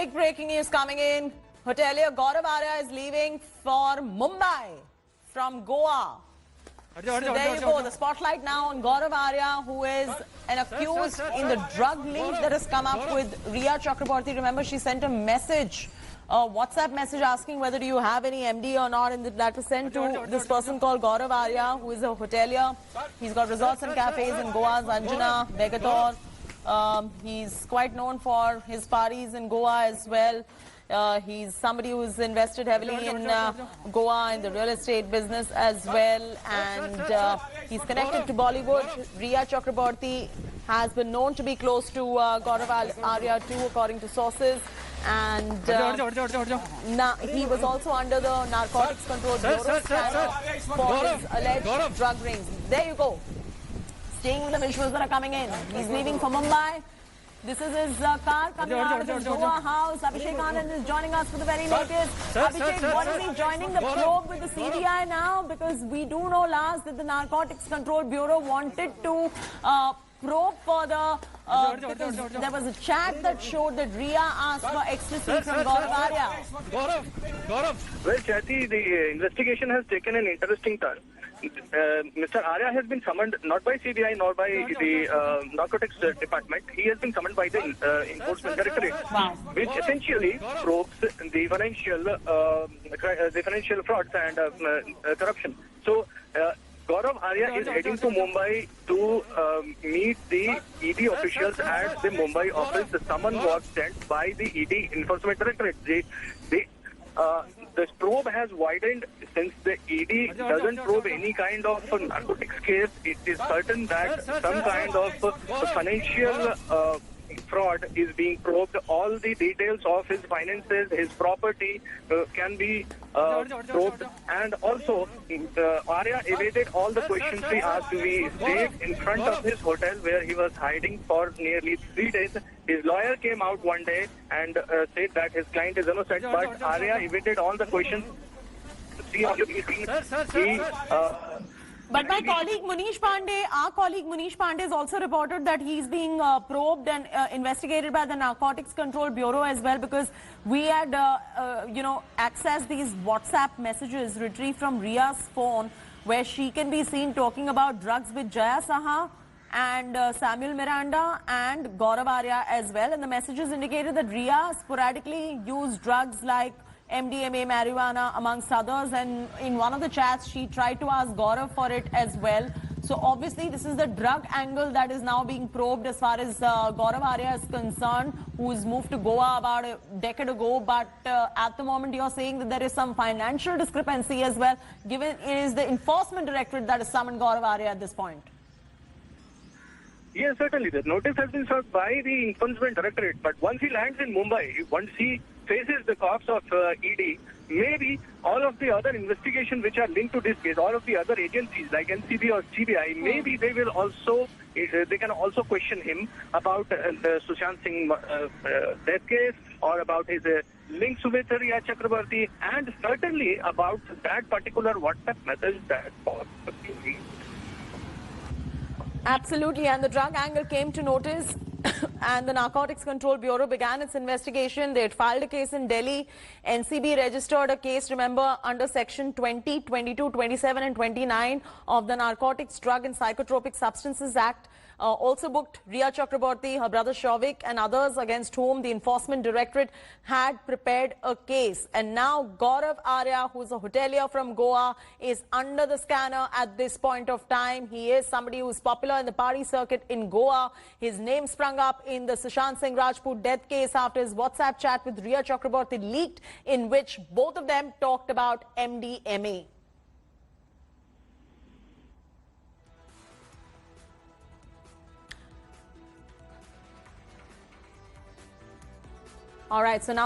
big breaking news coming in. Hotelier Gaurav Arya is leaving for Mumbai from Goa. So there you go. The spotlight now on Gaurav Arya, who is an accused in the drug link that has come up with Riya Chakraborty. Remember, she sent a message, a WhatsApp message asking whether you have any MD or not, and that was sent to this person called Gaurav Arya, who is a hotelier. He's got resorts and cafes in Goa, Zanjana, Begator. He's quite known for his parties in Goa as well. He's somebody who's invested heavily in Goa, in the real estate business as well, and he's connected to Bollywood. Riya Chakraborty has been known to be close to Gaurav Arya too, according to sources. And now he was also under the Narcotics Control Bureau scanner for his alleged drug rings. There you go. Staying with the visuals that are coming in. He's leaving for Mumbai. This is his car coming out of his Goa house. Abhishek Anand is joining us for the very latest. Abhishek, what is he joining the probe with the CBI now? Because we do know last that the Narcotics Control Bureau wanted to probe further because there was a chat that showed that Riya asked for ecstasy from Gaurav Arya. Gaurav. Well, Chaiti, the investigation has taken an interesting turn. Mr. Arya has been summoned not by CBI nor by the narcotics department. He has been summoned by the enforcement directorate, which essentially probes the financial frauds and corruption. So, Gaurav Arya is heading to Mumbai to meet the ED officials at the Mumbai office. The summon was sent by the ED enforcement directorate. The probe has widened since the ED doesn't probe any kind of narcotics case. It is certain that some kind of financial fraud is being probed. All the details of his finances, his property can be probed. And also, Arya evaded all the questions we asked. We stayed in front of his hotel where he was hiding for nearly 3 days. His lawyer came out one day and said that his client is innocent, but Arya evaded all the questions. But my colleague Munish Pandey, our colleague Munish Pandey has also reported that he's being probed and investigated by the Narcotics Control Bureau as well, because we had, accessed these WhatsApp messages retrieved from Riya's phone where she can be seen talking about drugs with Jaya Saha and Samuel Miranda and Gaurav Arya as well. And the messages indicated that Riya sporadically used drugs like MDMA, marijuana, amongst others, and in one of the chats she tried to ask Gaurav for it as well. So obviously this is the drug angle that is now being probed as far as Gaurav Arya is concerned, who's moved to Goa about a decade ago, but at the moment you're saying that there is some financial discrepancy as well, given it is the enforcement directorate that has summoned Gaurav Arya at this point. Yes, certainly. The notice has been served by the enforcement directorate, but once he lands in Mumbai, once he faces the cops of ED, maybe all of the other investigations which are linked to this case, all of the other agencies like NCB or CBI, maybe they will also, they can also question him about the Sushant Singh death case, or about his links with Riya Chakraborty, and certainly about that particular WhatsApp message that possibly. Absolutely, and the drug angle came to notice and the Narcotics Control Bureau began its investigation. They had filed a case in Delhi. NCB registered a case, remember, under Section 20, 22, 27 and 29 of the Narcotics, Drug and Psychotropic Substances Act. Also booked Riya Chakraborty, her brother Shavik and others against whom the Enforcement Directorate had prepared a case. And now Gaurav Arya, who is a hotelier from Goa, is under the scanner at this point of time. He is somebody who is popular in the party circuit in Goa. His name sprung up in the Sushant Singh Rajput death case after his WhatsApp chat with Riya Chakraborty leaked, in which both of them talked about MDMA. All right, so now